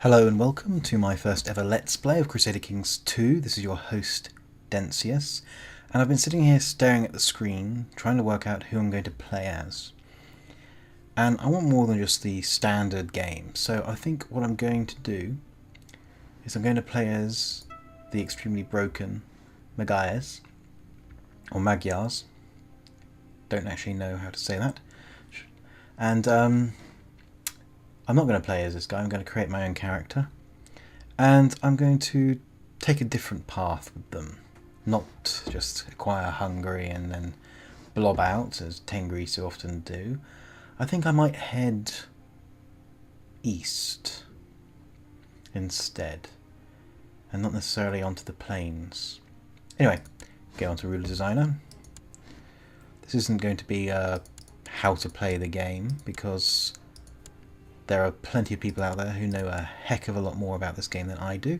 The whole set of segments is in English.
Hello and welcome to my first ever Let's Play of Crusader Kings 2. This is your host, Dencius, and I've been sitting here staring at the screen, trying to work out who I'm going to play as. And I want more than just the standard game, so I think what I'm going to do is I'm going to play as the extremely broken Magyars, or Magyars. Don't actually know how to say that. And I'm not going to play as this guy, I'm going to create my own character. And I'm going to take a different path with them. Not just acquire Hungary and then blob out, as Tengri so often do. I think I might head east instead. And not necessarily onto the plains. Anyway, go on to Ruler Designer. This isn't going to be how to play the game, because there are plenty of people out there who know a heck of a lot more about this game than I do.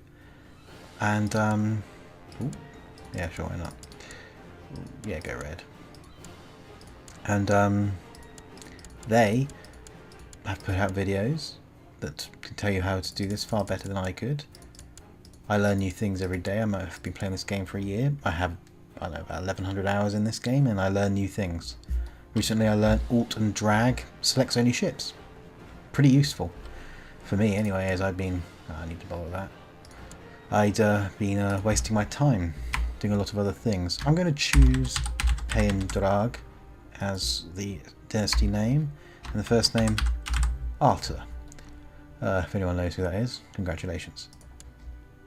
And, ooh, yeah, sure, why not? Yeah, go red. And, they have put out videos that can tell you how to do this far better than I could. I learn new things every day. I've been playing this game for a year. I have, I don't know, about 1100 hours in this game, and I learn new things. Recently I learned Alt and Drag selects only ships. Pretty useful for me anyway, as I've been I need to bother with that. I'd been wasting my time doing a lot of other things. I'm going to choose Pain Drag as the dynasty name, and the first name Arthur. If anyone knows who that is, congratulations.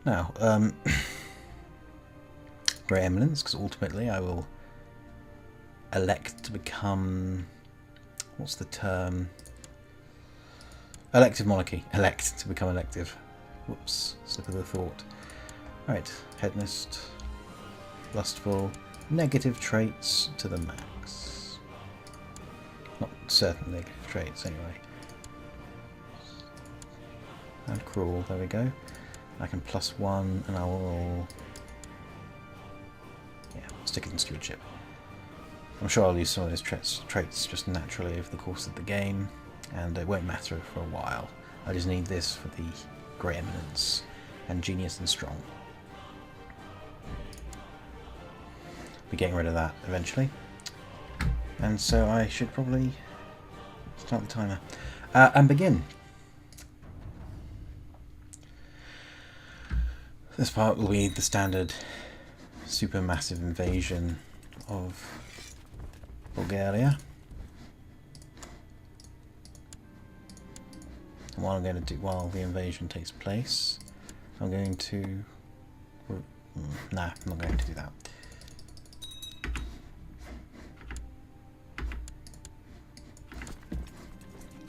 Now, Great Eminence, because ultimately I will elect to become, what's the term? Elective monarchy. Elect to become elective. Whoops, slip of the thought. Right, hedonist, lustful, negative traits to the max. Not certain negative traits, anyway. And cruel, there we go. I can +1, and I will, yeah, stick it in stewardship. I'm sure I'll use some of his traits just naturally over the course of the game, and it won't matter for a while. I just need this for the Great Eminence and Genius and Strong. Be getting rid of that eventually. And so I should probably start the timer and begin. This part will be the standard supermassive invasion of Bulgaria. And what I'm going to do while the invasion takes place, I'm going to... Nah, I'm not going to do that.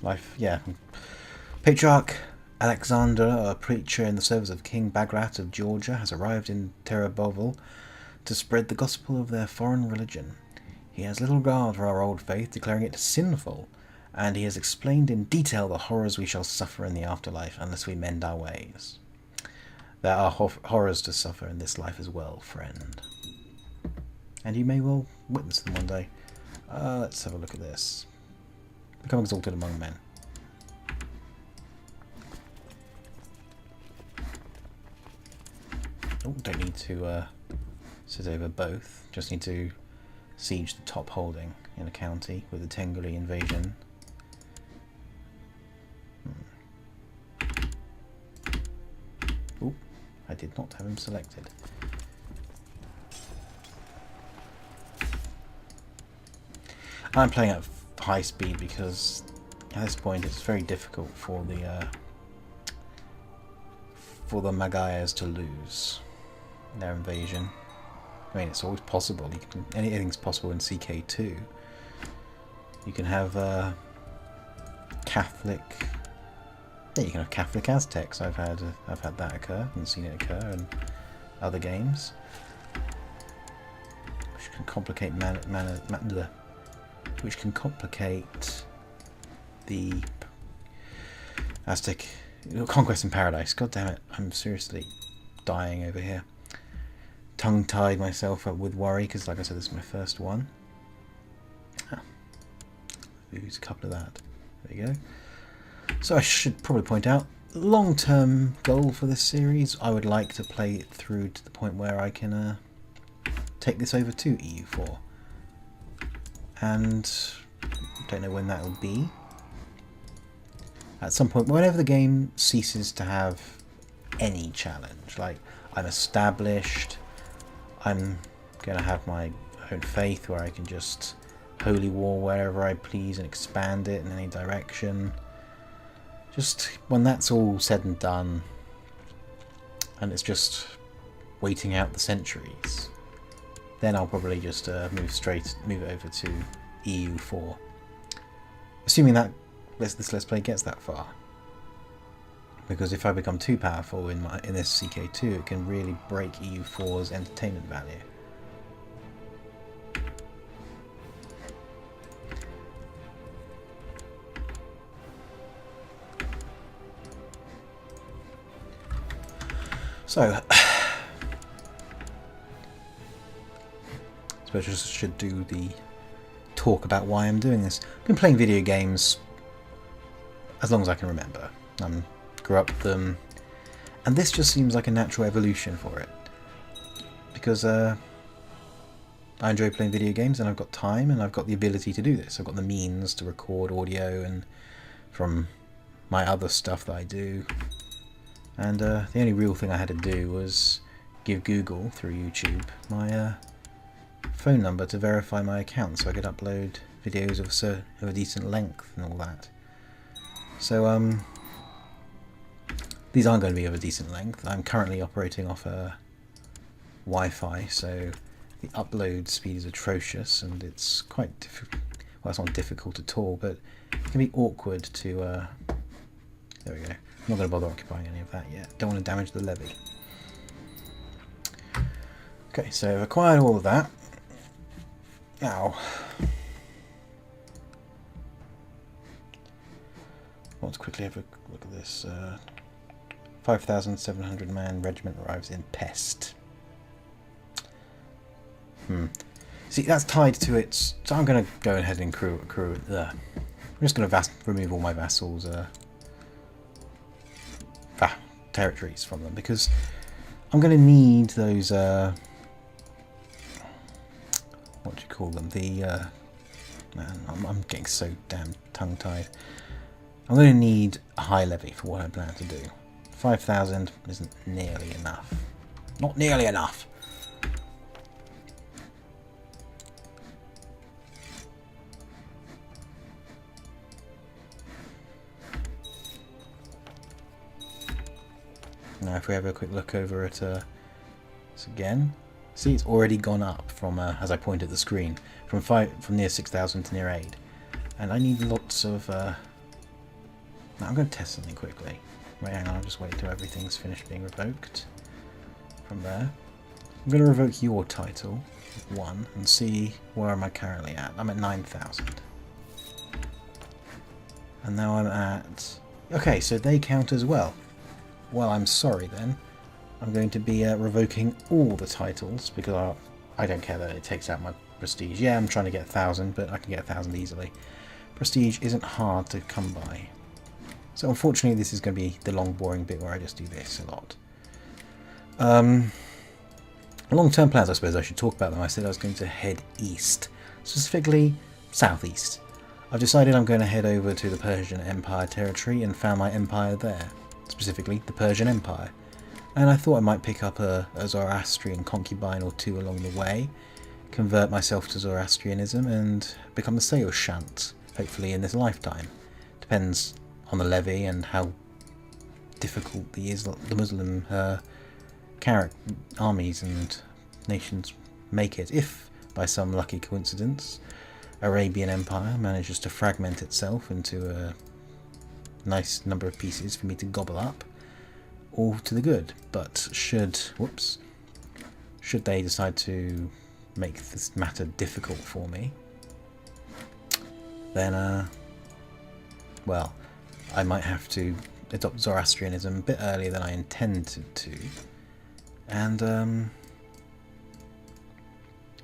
Life, yeah. Patriarch Alexander, a preacher in the service of King Bagrat of Georgia, has arrived in Terabovil to spread the gospel of their foreign religion. He has little regard for our old faith, declaring it sinful, and he has explained in detail the horrors we shall suffer in the afterlife unless we mend our ways. There are horrors to suffer in this life as well, friend. And you may well witness them one day. Let's have a look at this. Become exalted among men. Oh, don't need to sit over both. Just need to siege the top holding in a county with the Tengri invasion. Ooh, I did not have him selected. I'm playing at high speed because at this point it's very difficult for the Magyars to lose their invasion. I mean, it's always possible. Anything's possible in CK2. You can have Catholic. Yeah, you can have Catholic Aztecs. I've had that occur and seen it occur in other games, which can complicate which can complicate the Aztec Conquest in Paradise. God damn it! I'm seriously dying over here. Tongue-tied myself up with worry because, like I said, this is my first one. Use a couple of that. There you go. So I should probably point out long-term goal for this series, I would like to play it through to the point where I can take this over to EU4. And don't know when that will be. At some point, whenever the game ceases to have any challenge, like I'm established, I'm going to have my own faith where I can just holy war wherever I please and expand it in any direction. Just when that's all said and done, and it's just waiting out the centuries, then I'll probably just move it over to EU4. Assuming that this Let's Play gets that far. Because if I become too powerful in this CK2, it can really break EU4's entertainment value. So, I suppose I should do the talk about why I'm doing this. I've been playing video games as long as I can remember. Grew up with them, and this just seems like a natural evolution for it. Because I enjoy playing video games, and I've got time, and I've got the ability to do this. I've got the means to record audio and from my other stuff that I do. And the only real thing I had to do was give Google, through YouTube, my phone number to verify my account so I could upload videos of a decent length and all that. So these aren't going to be of a decent length. I'm currently operating off a Wi-Fi, so the upload speed is atrocious, and it's quite difficult. Well, it's not difficult at all, but it can be awkward to... there we go. I'm not going to bother occupying any of that yet. Don't want to damage the levy. Okay, so I've acquired all of that. Now, let's quickly have a look at this. 5,700 man regiment arrives in Pest. See, that's tied to its... So I'm going to go ahead and I'm just going to remove all my vassals' territories from them, because I'm going to need those... what do you call them? The... man, I'm getting so damn tongue-tied. I'm going to need a high levy for what I plan to do. 5,000 isn't nearly enough. Not nearly enough! Now if we have a quick look over at this again, see it's already gone up from, as I point at the screen, from near 6,000 to near 8. And I need lots of... Now I'm going to test something quickly. Wait, hang on, I'll just wait till everything's finished being revoked. From there. I'm going to revoke your title, 1, and see where am I currently at. I'm at 9,000. And now I'm at... Okay, so they count as well. Well, I'm sorry then. I'm going to be revoking all the titles, because I don't care that it takes out my prestige. Yeah, I'm trying to get 1,000, but I can get 1,000 easily. Prestige isn't hard to come by. So unfortunately this is going to be the long boring bit where I just do this a lot. Long-term plans, I suppose I should talk about them. I said I was going to head east, specifically southeast. I've decided I'm going to head over to the Persian Empire territory and found my empire there, specifically the Persian Empire. And I thought I might pick up a Zoroastrian concubine or two along the way, convert myself to Zoroastrianism and become a Seoshant, hopefully in this lifetime. Depends on the levy and how difficult the Muslim armies and nations make it. If, by some lucky coincidence, Arabian Empire manages to fragment itself into a nice number of pieces for me to gobble up, all to the good. But should they decide to make this matter difficult for me, then well, I might have to adopt Zoroastrianism a bit earlier than I intended to, and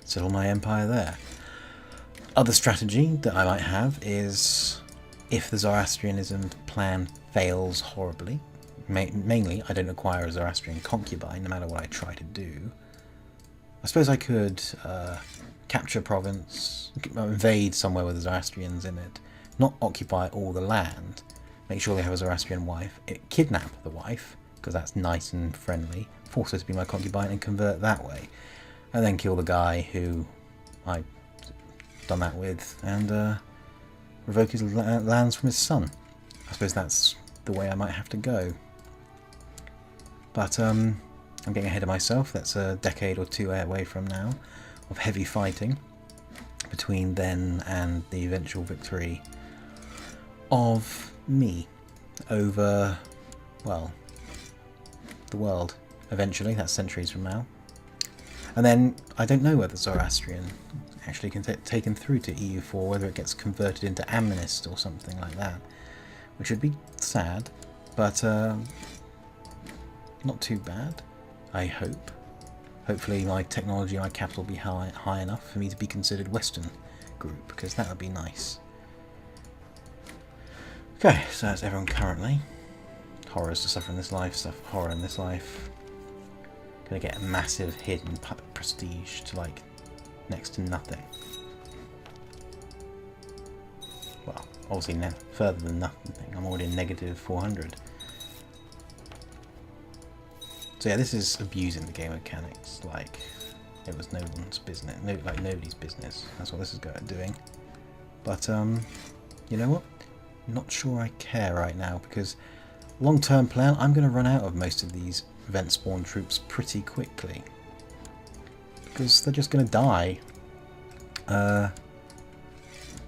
settle my empire there. Other strategy that I might have is, if the Zoroastrianism plan fails horribly, mainly, I don't acquire a Zoroastrian concubine, no matter what I try to do. I suppose I could capture a province, invade somewhere with Zoroastrians in it, not occupy all the land, make sure they have a Zoroastrian wife, kidnap the wife, because that's nice and friendly, force her to be my concubine and convert that way, and then kill the guy who I've done that with, and revoke his lands from his son. I suppose that's the way I might have to go. But I'm getting ahead of myself. That's a decade or two away from now of heavy fighting between then and the eventual victory of me over, well, the world. Eventually, that's centuries from now. And then I don't know whether Zoroastrian actually can taken through to EU4, whether it gets converted into Amnist or something like that, which would be sad, but not too bad, I hope. Hopefully my technology and my capital will be high enough for me to be considered Western group, because that would be nice. Okay, so that's everyone currently. Horrors to suffer in this life, horror in this life. Gonna get a massive hidden prestige to like next to nothing. Well, obviously further than nothing. I'm already in negative 400. So yeah, this is abusing the game mechanics like it was no one's business, like nobody's business. That's what this is doing. But you know what? Not sure I care right now, because long-term plan, I'm going to run out of most of these event spawn troops pretty quickly, because they're just going to die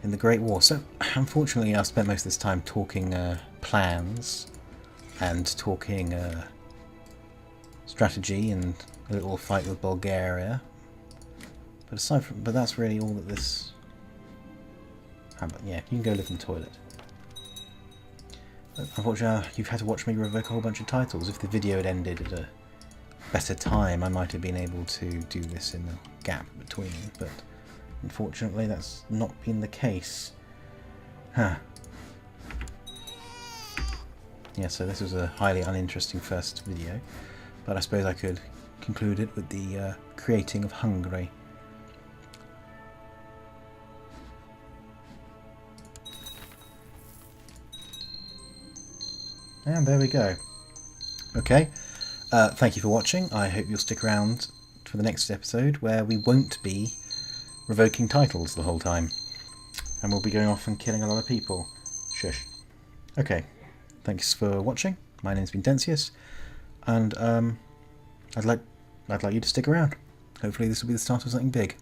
in the Great War. So unfortunately, I've spent most of this time talking plans and talking strategy and a little fight with Bulgaria. But aside from, that's really all that this. Yeah, you can go live in the toilet. But unfortunately, you've had to watch me revoke a whole bunch of titles. If the video had ended at a better time, I might have been able to do this in the gap between. But unfortunately, that's not been the case. Huh. Yeah, so this was a highly uninteresting first video, but I suppose I could conclude it with the creating of Hungary. And there we go. Okay, thank you for watching. I hope you'll stick around for the next episode, where we won't be revoking titles the whole time, and we'll be going off and killing a lot of people. Shush. Okay, thanks for watching. My name's been Densius, and I'd like you to stick around. Hopefully this will be the start of something big.